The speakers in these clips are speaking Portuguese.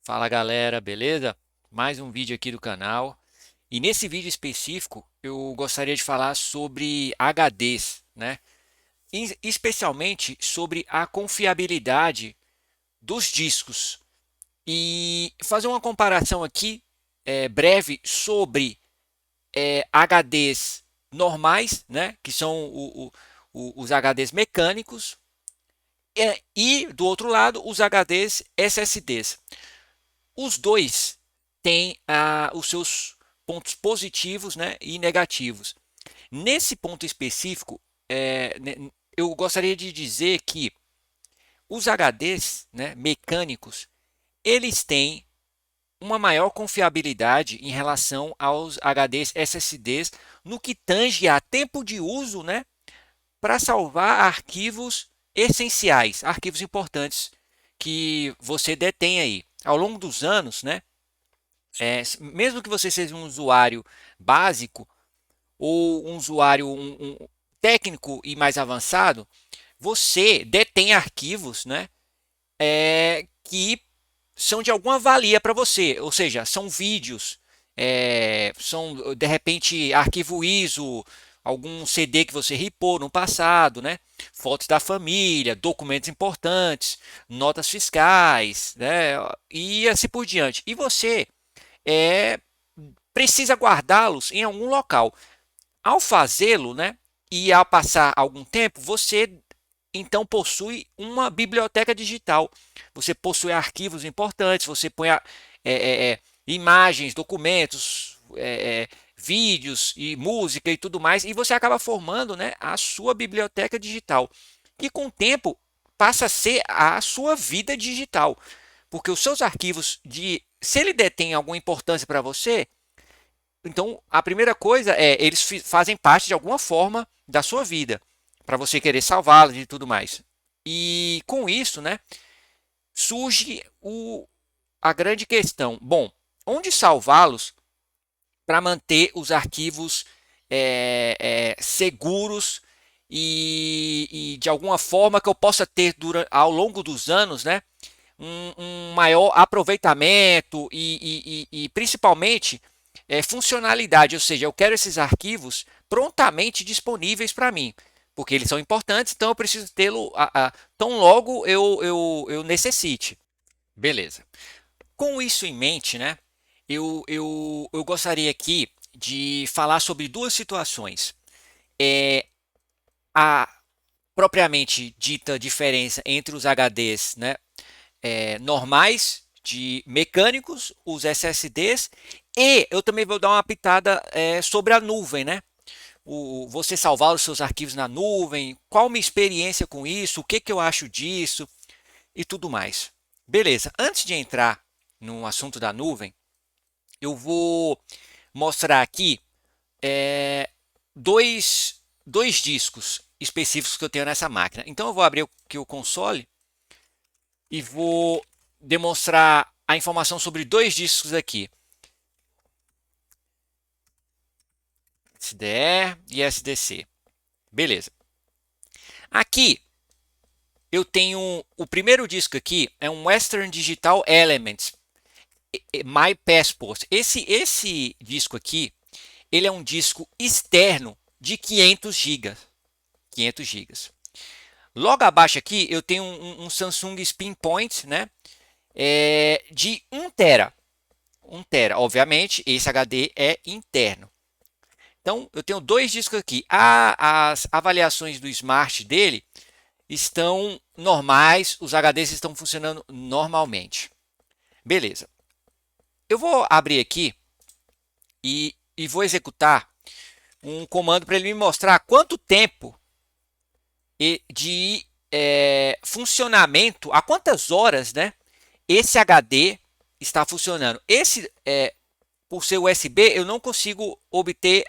Fala galera, beleza? Mais um vídeo aqui do canal. E nesse vídeo específico eu gostaria de falar sobre HDs, né? Especialmente sobre a confiabilidade dos discos. E fazer uma comparação aqui breve sobre HDs normais, né? Que são os HDs mecânicos, e do outro lado os HDs SSDs. Os dois têm os seus pontos positivos, né, e negativos. Nesse ponto específico, eu gostaria de dizer que os HDs, né, mecânicos, eles têm uma maior confiabilidade em relação aos HDs SSDs no que tange a tempo de uso, né, para salvar arquivos essenciais, arquivos importantes que você detém aí. Ao longo dos anos, né, mesmo que você seja um usuário básico ou um usuário técnico e mais avançado, você detém arquivos, né, que são de alguma valia para você, ou seja, são vídeos, são de repente arquivo ISO, algum CD que você ripou no passado, né? Fotos da família, documentos importantes, notas fiscais, né? E assim por diante. E você é, precisa guardá-los em algum local. Ao fazê-lo, né, e ao passar algum tempo, você então possui uma biblioteca digital. Você possui arquivos importantes, você põe imagens, documentos, vídeos e música e tudo mais, e você acaba formando, né, a sua biblioteca digital, que com o tempo passa a ser a sua vida digital, porque os seus arquivos, se ele detém alguma importância para você, então, a primeira coisa é, eles fazem parte de alguma forma da sua vida, para você querer salvá-los e tudo mais. E com isso, né, surge a grande questão. Bom, onde salvá-los para manter os arquivos seguros e de alguma forma que eu possa ter ao longo dos anos, né, um maior aproveitamento e principalmente funcionalidade, ou seja, eu quero esses arquivos prontamente disponíveis para mim, porque eles são importantes, então eu preciso tê-lo tão logo eu necessite. Beleza. Com isso em mente, né, eu gostaria aqui de falar sobre duas situações. A propriamente dita diferença entre os HDs, né, normais, de mecânicos, os SSDs, e eu também vou dar uma pitada sobre a nuvem, né? Você salvar os seus arquivos na nuvem, qual minha experiência com isso, o que, que eu acho disso e tudo mais. Beleza, antes de entrar no assunto da nuvem, eu vou mostrar aqui é, dois discos específicos que eu tenho nessa máquina. Então eu vou abrir aqui o console e vou demonstrar a informação sobre dois discos aqui, SDE e SDC. Beleza. Aqui eu tenho o primeiro disco aqui, é um Western Digital Elements My Passport. Esse disco aqui, ele é um disco externo de 500 GB. 500 gigas. Logo abaixo aqui eu tenho um Samsung Spin Point, né, de 1 tera. 1 tera. Obviamente, esse HD é interno. Então, eu tenho dois discos aqui. As avaliações do Smart dele estão normais, os HDs estão funcionando normalmente. Beleza. Eu vou abrir aqui e vou executar um comando para ele me mostrar quanto tempo de funcionamento, a quantas horas, né, esse HD está funcionando. Por ser USB, eu não consigo obter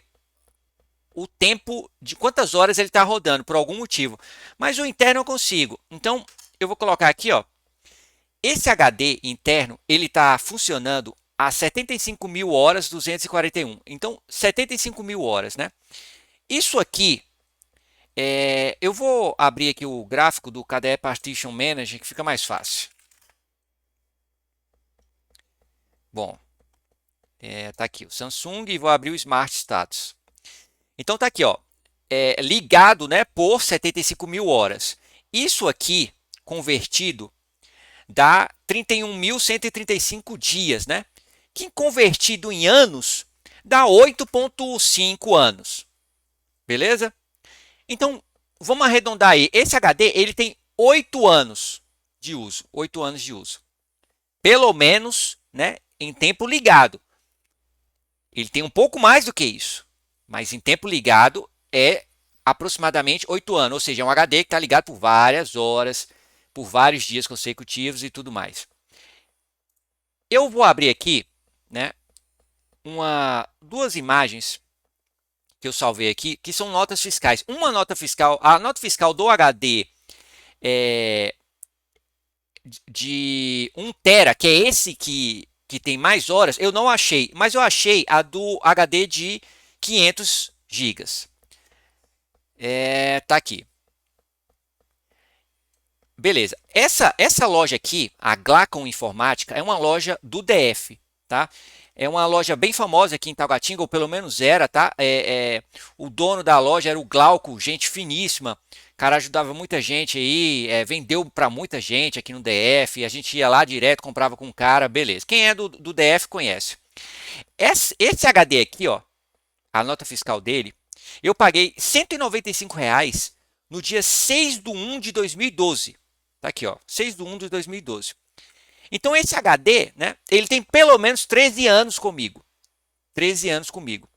o tempo de quantas horas ele está rodando, por algum motivo. Mas o interno eu consigo. Então, eu vou colocar aqui, ó. Esse HD interno, ele está funcionando a 75 mil horas 241. Então, 75 mil horas, né? Isso aqui, eu vou abrir aqui o gráfico do KDE Partition Manager, que fica mais fácil. Bom, tá aqui o Samsung e vou abrir o Smart Status. Então tá aqui, ó, ligado, né, por 75 mil horas. Isso aqui, convertido, dá 31.135 dias, né? Que convertido em anos, dá 8,5 anos. Beleza? Então, vamos arredondar aí. Esse HD, ele tem 8 anos de uso. 8 anos de uso. Pelo menos, né, em tempo ligado. Ele tem um pouco mais do que isso. Mas em tempo ligado é aproximadamente 8 anos. Ou seja, é um HD que está ligado por várias horas, por vários dias consecutivos e tudo mais. Eu vou abrir aqui, né, duas imagens que eu salvei aqui, que são notas fiscais. Uma nota fiscal, a nota fiscal do HD é, de 1 tera, que é esse que tem mais horas, eu não achei, mas eu achei a do HD de 500 gigas. Tá aqui. Beleza. Essa loja aqui, a Glacon Informática, é uma loja do DF, tá? É uma loja bem famosa aqui em Taguatinga, ou pelo menos era, tá? O dono da loja era o Glauco, gente finíssima. O cara ajudava muita gente aí, vendeu para muita gente aqui no DF. A gente ia lá direto, comprava com o cara, beleza. Quem é do DF conhece. Esse HD aqui, ó, a nota fiscal dele, eu paguei R$ 195 no dia 6/1 de 2012. Tá aqui, ó, 6/1 de 2012. Então esse HD, né, ele tem pelo menos 13 anos comigo. 13 anos comigo.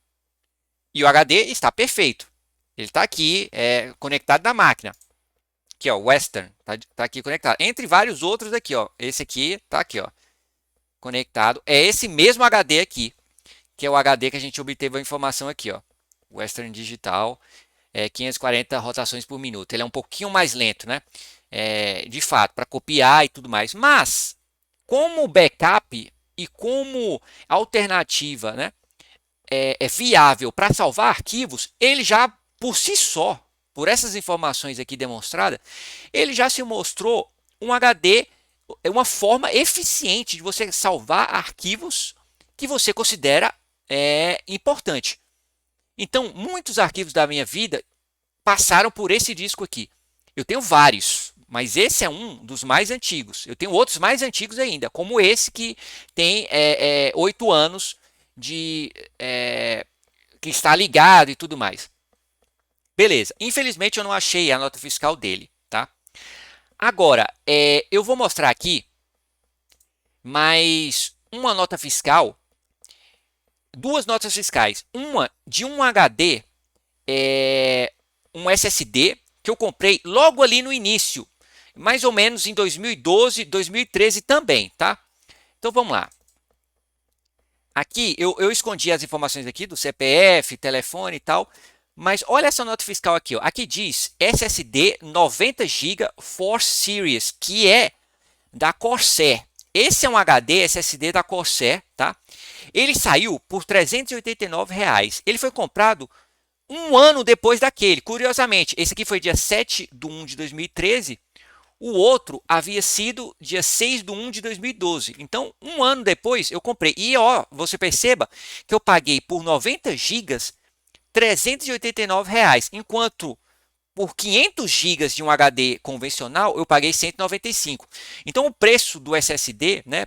E o HD está perfeito. Ele está aqui, conectado na máquina. Aqui, ó, Western, tá aqui conectado. Entre vários outros aqui, ó. Esse aqui tá aqui, ó, conectado. É esse mesmo HD aqui, que é o HD que a gente obteve a informação aqui, ó. Western Digital, 540 rotações por minuto. Ele é um pouquinho mais lento, né? De fato, para copiar e tudo mais. Mas, como backup e como alternativa, né, viável para salvar arquivos, ele já por si só, por essas informações aqui demonstradas, ele já se mostrou um HD, uma forma eficiente de você salvar arquivos que você considera importante. Então, muitos arquivos da minha vida passaram por esse disco aqui. Eu tenho vários, mas esse é um dos mais antigos. Eu tenho outros mais antigos ainda, como esse que tem 8 anos de que está ligado e tudo mais. Beleza. Infelizmente eu não achei a nota fiscal dele, tá? Agora, eu vou mostrar aqui mais uma nota fiscal, duas notas fiscais. Uma de um HD, um SSD, que eu comprei logo ali no início, mais ou menos em 2012, 2013 também, tá? Então vamos lá. Aqui eu escondi as informações aqui do CPF, telefone e tal, mas olha essa nota fiscal aqui, ó. Aqui diz SSD 90 GB Force Series, que é da Corsair. Esse é um HD SSD da Corsair, tá? Ele saiu por R$ 389. Ele foi comprado um ano depois daquele. Curiosamente, esse aqui foi dia 7/1 de 2013. O outro havia sido dia 6/1 de 2012. Então, um ano depois eu comprei. E ó, você perceba que eu paguei por 90 gigas R$ 389, enquanto por 500 gigas de um HD convencional eu paguei 195. Então, o preço do SSD, né,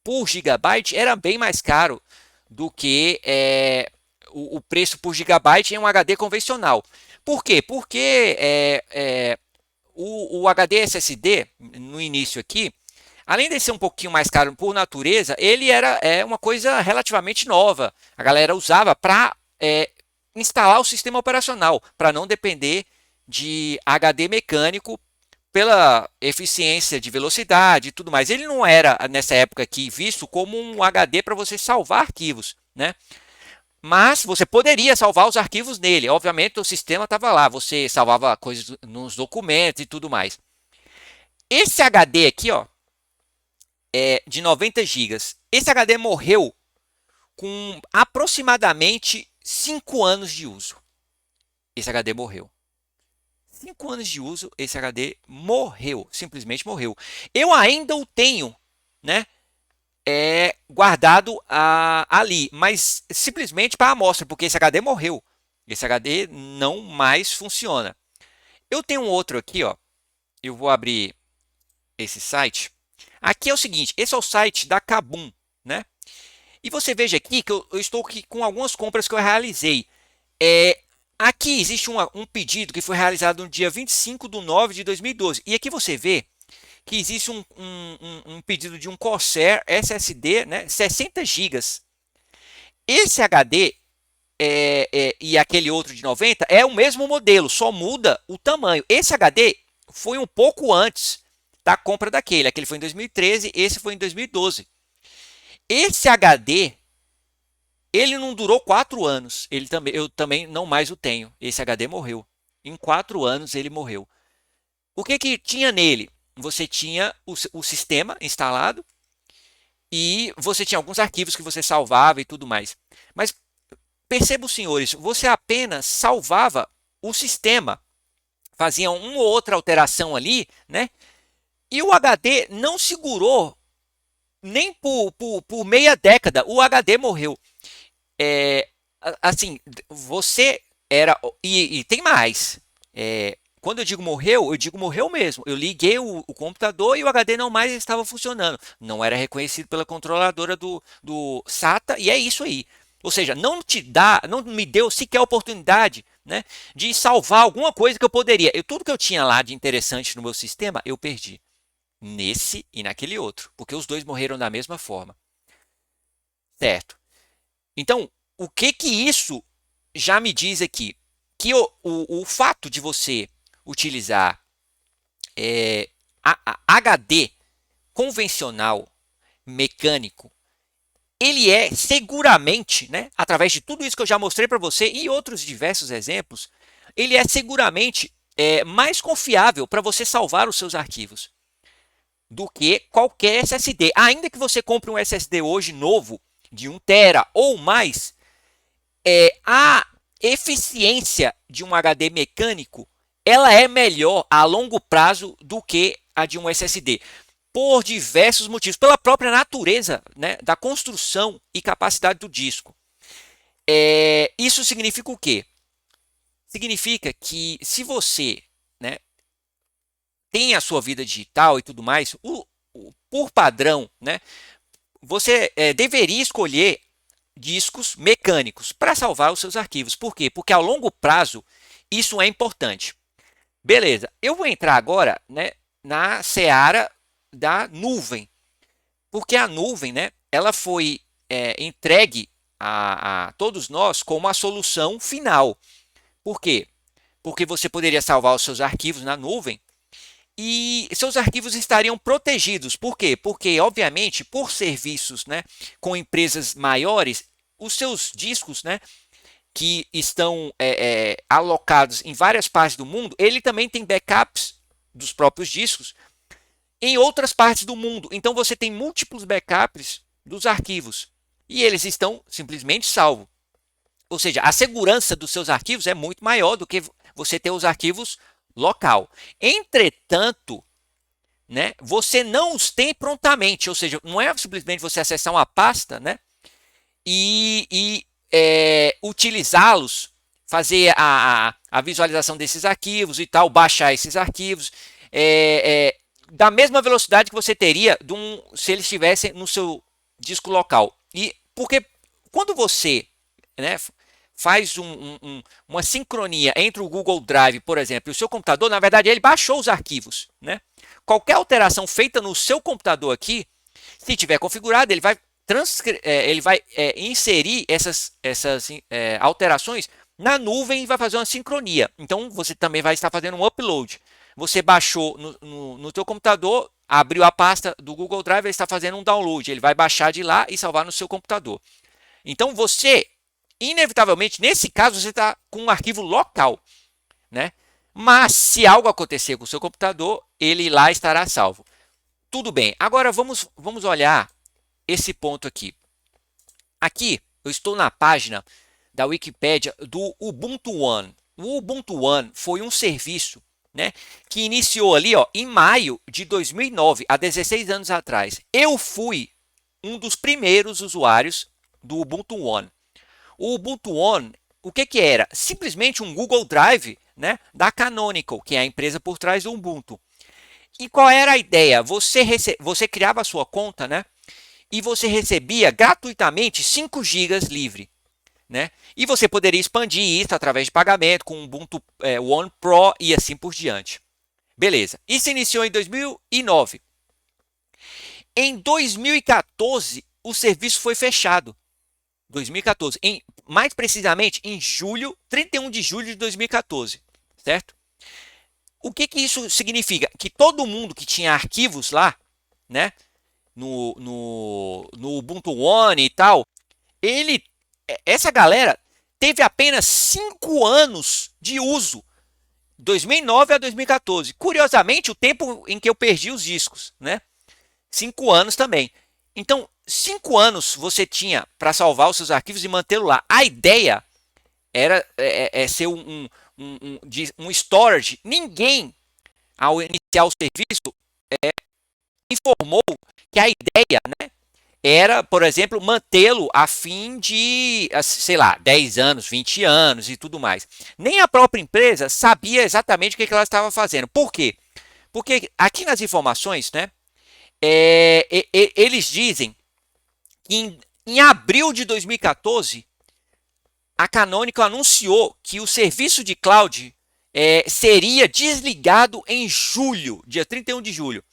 por gigabyte era bem mais caro do que o preço por gigabyte em um HD convencional. Por quê? Porque o HD SSD, no início aqui, além de ser um pouquinho mais caro por natureza, ele era uma coisa relativamente nova. A galera usava para instalar o sistema operacional, para não depender de HD mecânico pela eficiência de velocidade e tudo mais. Ele não era, nessa época aqui, visto como um HD para você salvar arquivos, né? Mas você poderia salvar os arquivos nele. Obviamente o sistema estava lá, você salvava coisas nos documentos e tudo mais. Esse HD aqui, ó, é de 90 gigas. Esse HD morreu com aproximadamente 5 anos de uso. Esse HD morreu. 5 anos de uso, esse HD morreu, simplesmente morreu. Eu ainda o tenho, né? guardado ali, mas simplesmente para amostra, porque esse HD morreu. Esse HD não mais funciona. Eu tenho um outro aqui, ó. Eu vou abrir esse site. Aqui é o seguinte, esse é o site da Kabum, né? E você veja aqui que eu estou aqui com algumas compras que eu realizei. Aqui existe um pedido que foi realizado no dia 25/9/2012. E aqui você vê que existe um pedido de um Corsair SSD, né, 60 gigas. Esse HD e aquele outro de 90 é o mesmo modelo, só muda o tamanho. Esse HD foi um pouco antes da compra daquele. Aquele foi em 2013, esse foi em 2012. Esse HD, ele não durou 4 anos. Eu também não mais o tenho. Esse HD morreu. Em 4 anos ele morreu. O que tinha nele? Você tinha o sistema instalado e você tinha alguns arquivos que você salvava e tudo mais. Mas percebam, senhores, você apenas salvava o sistema, fazia uma ou outra alteração ali, né? E o HD não segurou nem por meia década. O HD morreu. Assim, você era. E tem mais. Quando eu digo morreu mesmo. Eu liguei o computador e o HD não mais estava funcionando. Não era reconhecido pela controladora do SATA e é isso aí. Ou seja, não me deu sequer a oportunidade, né, de salvar alguma coisa que eu poderia. Tudo que eu tinha lá de interessante no meu sistema, eu perdi. Nesse e naquele outro. Porque os dois morreram da mesma forma. Certo? Então, o que isso já me diz aqui? Que o fato de você utilizar HD convencional, mecânico, ele é seguramente, né, através de tudo isso que eu já mostrei para você e outros diversos exemplos, ele é seguramente mais confiável para você salvar os seus arquivos do que qualquer SSD. Ainda que você compre um SSD hoje novo, de 1 tera ou mais, a eficiência de um HD mecânico ela é melhor a longo prazo do que a de um SSD, por diversos motivos, pela própria natureza, né, da construção e capacidade do disco. Isso significa o quê? Significa que se você, né, tem a sua vida digital e tudo mais, por padrão, né, você deveria escolher discos mecânicos para salvar os seus arquivos. Por quê? Porque a longo prazo isso é importante. Beleza, eu vou entrar agora, né, na seara da nuvem, porque a nuvem, né, ela foi entregue a todos nós como a solução final. Por quê? Porque você poderia salvar os seus arquivos na nuvem e seus arquivos estariam protegidos. Por quê? Porque, obviamente, por serviços, né, com empresas maiores, os seus discos, né, que estão alocados em várias partes do mundo, ele também tem backups dos próprios discos em outras partes do mundo. Então, você tem múltiplos backups dos arquivos e eles estão simplesmente salvos. Ou seja, a segurança dos seus arquivos é muito maior do que você ter os arquivos local. Entretanto, né, você não os tem prontamente, ou seja, não é simplesmente você acessar uma pasta, né, e utilizá-los, fazer a visualização desses arquivos e tal, baixar esses arquivos da mesma velocidade que você teria se eles estivessem no seu disco local. E porque quando você, né, faz uma sincronia entre o Google Drive, por exemplo, e o seu computador, na verdade ele baixou os arquivos, né? Qualquer alteração feita no seu computador aqui, se tiver configurado, ele vai inserir essas alterações na nuvem e vai fazer uma sincronia. Então, você também vai estar fazendo um upload. Você baixou no teu computador, abriu a pasta do Google Drive, ele está fazendo um download. Ele vai baixar de lá e salvar no seu computador. Então, você, inevitavelmente, nesse caso, você está com um arquivo local, né? Mas, se algo acontecer com o seu computador, ele lá estará salvo. Tudo bem. Agora, vamos olhar esse ponto aqui. Aqui eu estou na página da Wikipédia do Ubuntu One. O Ubuntu One foi um serviço, né, que iniciou ali, ó, em maio de 2009, há 16 anos atrás. Eu fui um dos primeiros usuários do Ubuntu One. O Ubuntu One, o que era? Simplesmente um Google Drive, né, da Canonical, que é a empresa por trás do Ubuntu. E qual era a ideia? Você criava a sua conta, né, e você recebia gratuitamente 5 GB livre. Né? E você poderia expandir isso através de pagamento com o Ubuntu One Pro e assim por diante. Beleza. Isso iniciou em 2009. Em 2014, o serviço foi fechado. 2014, mais precisamente em 31 de julho de 2014, certo? O que isso significa? Que todo mundo que tinha arquivos lá, né, no Ubuntu One e tal, essa galera teve apenas 5 anos de uso, 2009 a 2014. Curiosamente, o tempo em que eu perdi os discos, né? 5 anos também. Então, 5 anos você tinha para salvar os seus arquivos e mantê-lo lá. A ideia era ser um storage. Ninguém, ao iniciar o serviço, informou que a ideia, né, era, por exemplo, mantê-lo a fim de, sei lá, 10 anos, 20 anos e tudo mais. Nem a própria empresa sabia exatamente o que ela estava fazendo. Por quê? Porque aqui nas informações, né, eles dizem que em abril de 2014, a Canonical anunciou que o serviço de cloud seria desligado em julho, dia 31 de julho.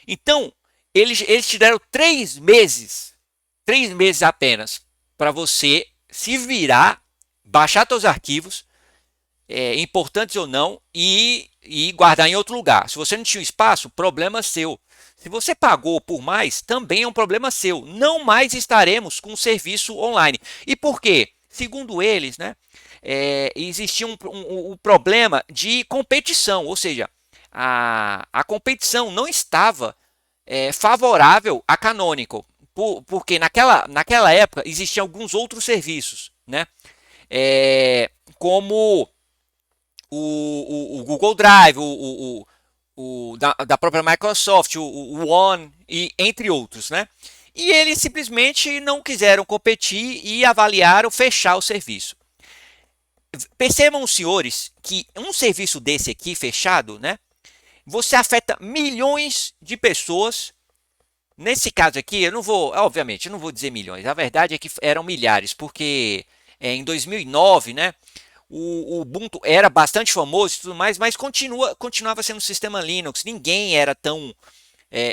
Então, eles te deram 3 meses apenas, para você se virar, baixar seus arquivos, importantes ou não, e guardar em outro lugar. Se você não tinha espaço, problema seu. Se você pagou por mais, também é um problema seu. Não mais estaremos com o serviço online. E por quê? Segundo eles, né, existia um problema de competição, ou seja, a competição não estava favorável à Canonical, porque naquela época existiam alguns outros serviços, né? Como o Google Drive, da própria Microsoft, o One, e entre outros, né? E eles simplesmente não quiseram competir e avaliaram fechar o serviço. Percebam, senhores, que um serviço desse aqui fechado, né? Você afeta milhões de pessoas. Nesse caso aqui, eu não vou, obviamente, eu não vou dizer milhões. A verdade é que eram milhares, porque em 2009, né, o Ubuntu era bastante famoso e tudo mais, mas continuava sendo um sistema Linux. Ninguém era tão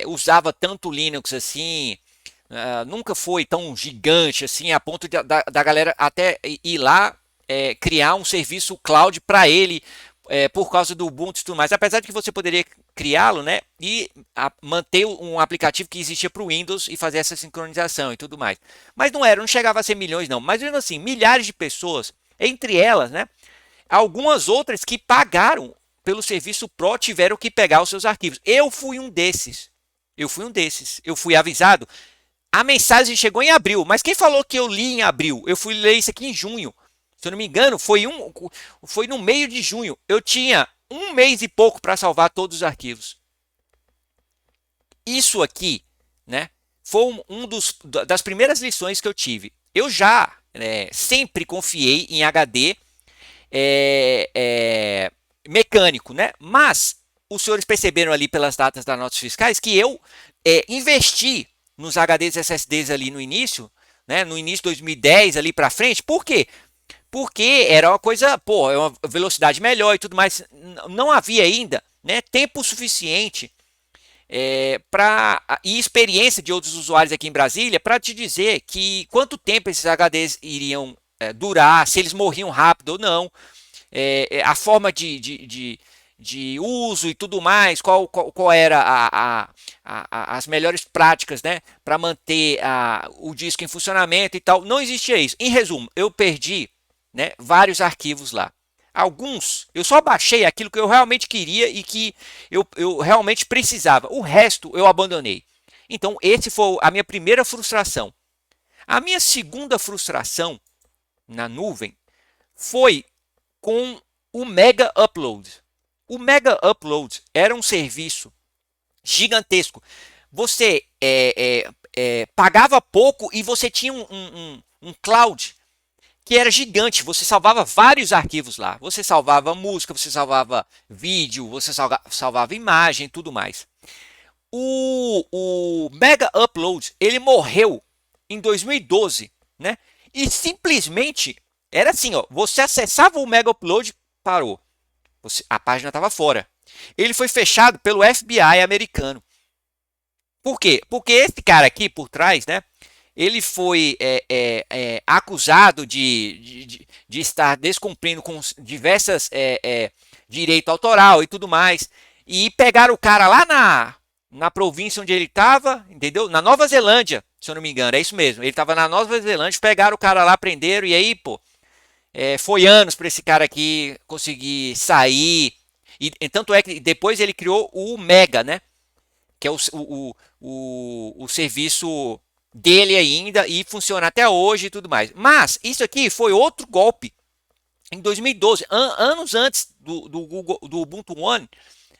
usava tanto Linux assim. Nunca foi tão gigante assim, a ponto da galera até ir lá criar um serviço cloud para ele, por causa do Ubuntu e tudo mais. Apesar de que você poderia criá-lo, né, e manter um aplicativo que existia para o Windows e fazer essa sincronização e tudo mais. Mas não chegava a ser milhões não, mas mesmo assim, milhares de pessoas, entre elas, né, algumas outras que pagaram pelo serviço Pro tiveram que pegar os seus arquivos. Eu fui um desses. Eu fui avisado. A mensagem chegou em abril, mas quem falou que eu li em abril? Eu fui ler isso aqui em junho. Se eu não me engano, foi no meio de junho. Eu tinha 1 mês e pouco para salvar todos os arquivos. Isso aqui, né, foi das primeiras lições que eu tive. Eu já sempre confiei em HD mecânico, né? Mas os senhores perceberam ali pelas datas das notas fiscais que eu investi nos HDs SSDs ali no início, né? No início de 2010 ali para frente. Por quê? Porque era uma coisa, é uma velocidade melhor e tudo mais. Não havia ainda, né, tempo suficiente e experiência de outros usuários aqui em Brasília para te dizer que quanto tempo esses HDs iriam durar, se eles morriam rápido ou não, a forma de uso e tudo mais, qual era as melhores práticas, né, para manter o disco em funcionamento e tal. Não existia isso. Em resumo, eu perdi, né, vários arquivos lá. Alguns eu só baixei aquilo que eu realmente queria e que eu realmente precisava. O resto eu abandonei. Então, esse foi a minha primeira frustração. A minha segunda frustração na nuvem foi com o Mega Upload. O Mega Upload era um serviço gigantesco. Você pagava pouco e você tinha um cloud que era gigante. Você salvava vários arquivos lá. Você salvava música, você salvava vídeo, você salvava imagem e tudo mais. O Mega Upload, ele morreu em 2012, né? E simplesmente era assim, ó, você acessava o Mega Upload, parou. A página estava fora. Ele foi fechado pelo FBI americano. Por quê? Porque esse cara aqui por trás, né? Ele foi acusado de estar descumprindo com diversas direito autoral e tudo mais. E pegaram o cara lá na província onde ele estava, entendeu? Na Nova Zelândia, se eu não me engano, é isso mesmo. Ele estava na Nova Zelândia, pegaram o cara lá, prenderam, e aí, pô, foi anos para esse cara aqui conseguir sair. E tanto é que depois ele criou o Mega, né? Que é o serviço dele ainda e funciona até hoje e tudo mais. Mas isso aqui foi outro golpe em 2012, anos antes do Ubuntu One,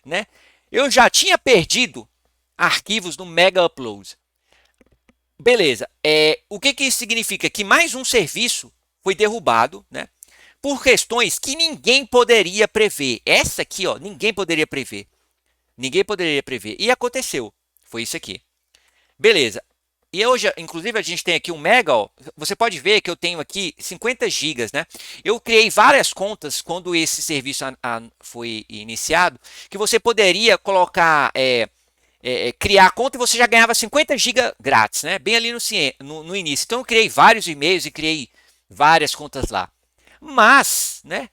né? Eu já tinha perdido arquivos no Mega Upload. Beleza. O que isso significa? Que mais um serviço foi derrubado, né? Por questões que ninguém poderia prever. Essa aqui, ó, ninguém poderia prever. Ninguém poderia prever. E aconteceu. Foi isso aqui. Beleza. E hoje, inclusive, a gente tem aqui um Mega, ó. Você pode ver que eu tenho aqui 50 gigas, né? Eu criei várias contas quando esse serviço foi iniciado, que você poderia colocar, criar a conta e você já ganhava 50 gigas grátis, né? Bem ali no início. Então eu criei vários e-mails e criei várias contas lá. Mas, né?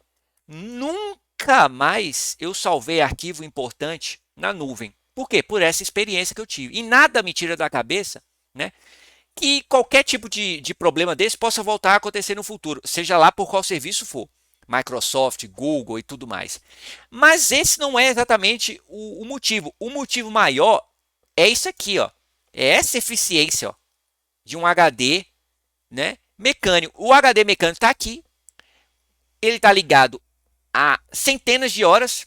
Nunca mais eu salvei arquivo importante na nuvem. Por quê? Por essa experiência que eu tive. E nada me tira da cabeça, né, que qualquer tipo de problema desse possa voltar a acontecer no futuro, seja lá por qual serviço for. Microsoft, Google e tudo mais. Mas esse não é exatamente o motivo. O motivo maior é isso aqui, ó. É essa eficiência, ó, de um HD, né, mecânico. O HD mecânico está aqui. Ele está ligado a centenas de horas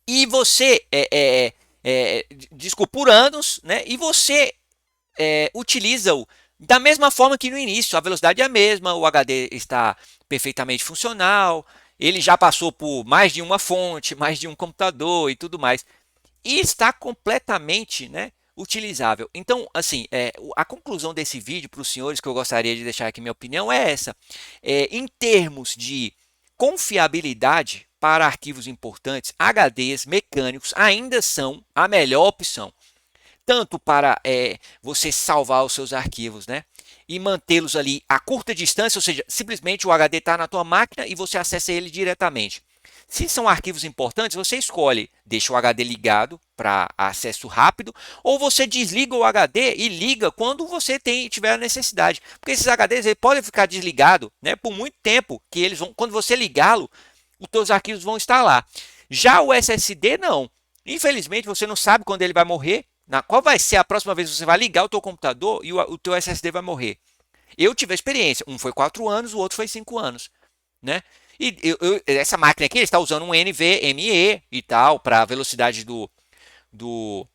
e você desculpa, por anos, né? E você utiliza-o da mesma forma que no início. A velocidade é a mesma, o HD está perfeitamente funcional, ele já passou por mais de uma fonte, mais de um computador e tudo mais. E está completamente, né, utilizável. Então, assim, a conclusão desse vídeo para os senhores, que eu gostaria de deixar aqui minha opinião, é essa. Em termos de confiabilidade para arquivos importantes, HDs mecânicos ainda são a melhor opção. Tanto para você salvar os seus arquivos, né, e mantê-los ali a curta distância, ou seja, simplesmente o HD está na tua máquina e você acessa ele diretamente. Se são arquivos importantes, você escolhe, deixa o HD ligado para acesso rápido, ou você desliga o HD e liga quando você tiver a necessidade. Porque esses HDs podem ficar desligados, né, por muito tempo, que eles vão, quando você ligá-lo, os seus arquivos vão estar lá. Já o SSD não. Infelizmente você não sabe quando ele vai morrer. Qual vai ser a próxima vez que você vai ligar o teu computador e o teu SSD vai morrer? Eu tive a experiência. Um foi 4 anos, o outro foi 5 anos, né? E essa máquina aqui está usando um NVMe e tal, para a velocidade do, do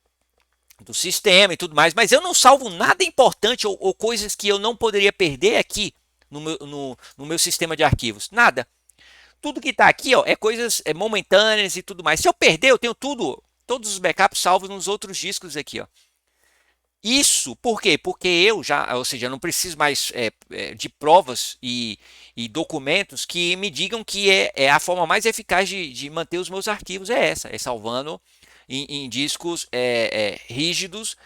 sistema e tudo mais. Mas eu não salvo nada importante ou coisas que eu não poderia perder aqui no meu sistema de arquivos. Nada. Tudo que está aqui, ó, é coisas momentâneas e tudo mais. Se eu perder, eu tenho todos os backups salvos nos outros discos aqui, ó. Isso, por quê? Porque eu já, ou seja, não preciso mais de provas e documentos que me digam que é a forma mais eficaz de manter os meus arquivos é essa, é salvando em discos rígidos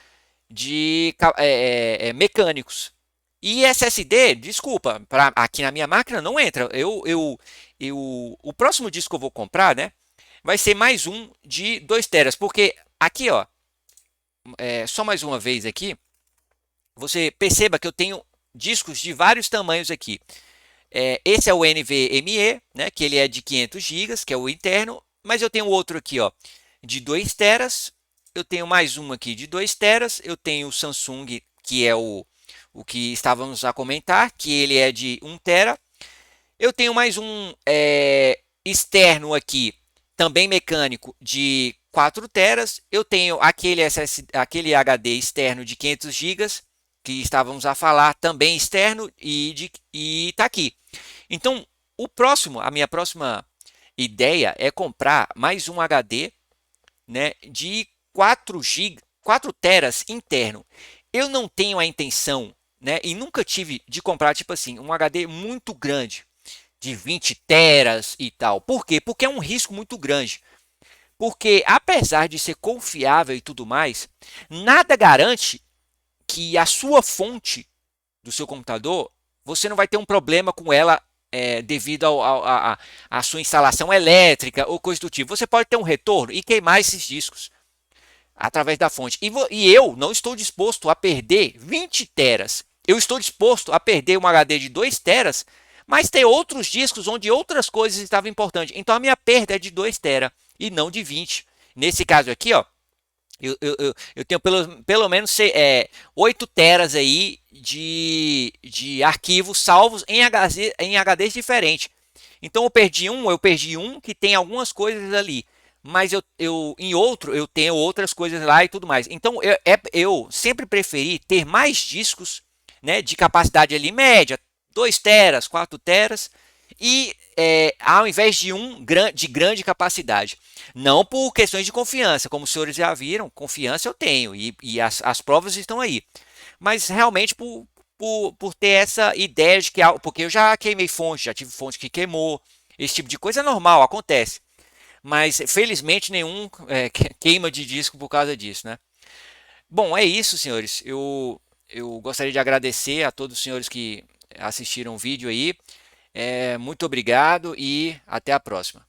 mecânicos. E SSD, desculpa, aqui na minha máquina não entra. O próximo disco que eu vou comprar, né, vai ser mais um de 2 teras, porque aqui, ó, só mais uma vez aqui, você perceba que eu tenho discos de vários tamanhos aqui. Esse é o NVMe, né, que ele é de 500 GB, que é o interno, mas eu tenho outro aqui, ó, de 2 teras, eu tenho mais um aqui de 2 teras, eu tenho o Samsung, que é o que estávamos a comentar, que ele é de 1 tera, eu tenho mais um externo aqui, também mecânico, de 4 teras. Eu tenho aquele HD externo de 500 GB. que estávamos a falar, também externo e tá aqui. Então, a minha próxima ideia é comprar mais um HD, né, de 4 GB, 4 teras interno. Eu não tenho a intenção, né, e nunca tive de comprar tipo assim, um HD muito grande, de 20 teras e tal. Por quê? Porque é um risco muito grande. Porque apesar de ser confiável e tudo mais, nada garante que a sua fonte do seu computador, você não vai ter um problema com ela devido à sua instalação elétrica ou coisa do tipo. Você pode ter um retorno e queimar esses discos através da fonte. E eu não estou disposto a perder 20 teras. Eu estou disposto a perder um HD de 2 teras, mas ter outros discos onde outras coisas estavam importantes. Então a minha perda é de 2 teras e não de 20. Nesse caso aqui, ó, eu tenho pelo menos 8 teras aí de arquivos salvos em HDs diferentes. Então eu perdi um que tem algumas coisas ali. Mas em outro eu tenho outras coisas lá e tudo mais. Então eu sempre preferi ter mais discos, né, de capacidade ali média, 2 teras, 4 teras, e ao invés de um de grande capacidade. Não por questões de confiança, como os senhores já viram, confiança eu tenho e as provas estão aí. Mas realmente por ter essa ideia de que. Porque eu já queimei fonte, já tive fonte que queimou, esse tipo de coisa é normal, acontece. Mas felizmente nenhum queima de disco por causa disso, né? Bom, é isso, senhores. Eu gostaria de agradecer a todos os senhores que assistiram o vídeo aí. Muito obrigado e até a próxima.